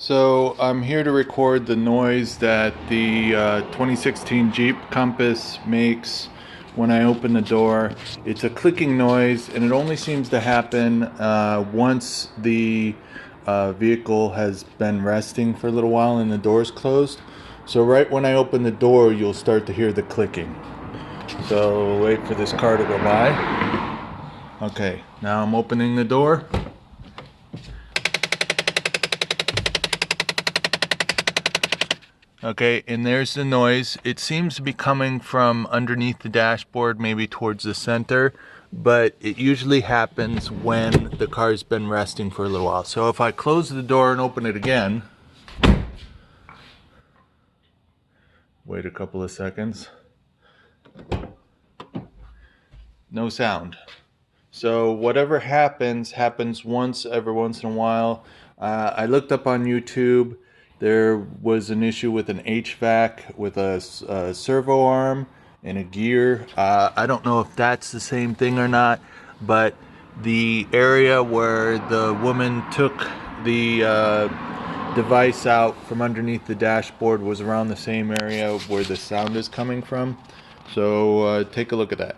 So I'm here to record the noise that the 2016 Jeep Compass makes when I open the door. It's a clicking noise, and it only seems to happen once the vehicle has been resting for a little while and the door's closed. So right when I open the door, you'll start to hear the clicking. So we'll wait for this car to go by. Okay, now I'm opening the door. Okay, and there's the noise. It seems to be coming from underneath the dashboard, maybe towards the center, but it usually happens when the car's been resting for a little while. So if I close the door and open it again, wait a couple of seconds, no sound. So whatever happens once every once in a while. I looked up on YouTube. There was an issue with an HVAC with a servo arm and a gear. I don't know if that's the same thing or not, but the area where the woman took the device out from underneath the dashboard was around the same area where the sound is coming from. So take a look at that.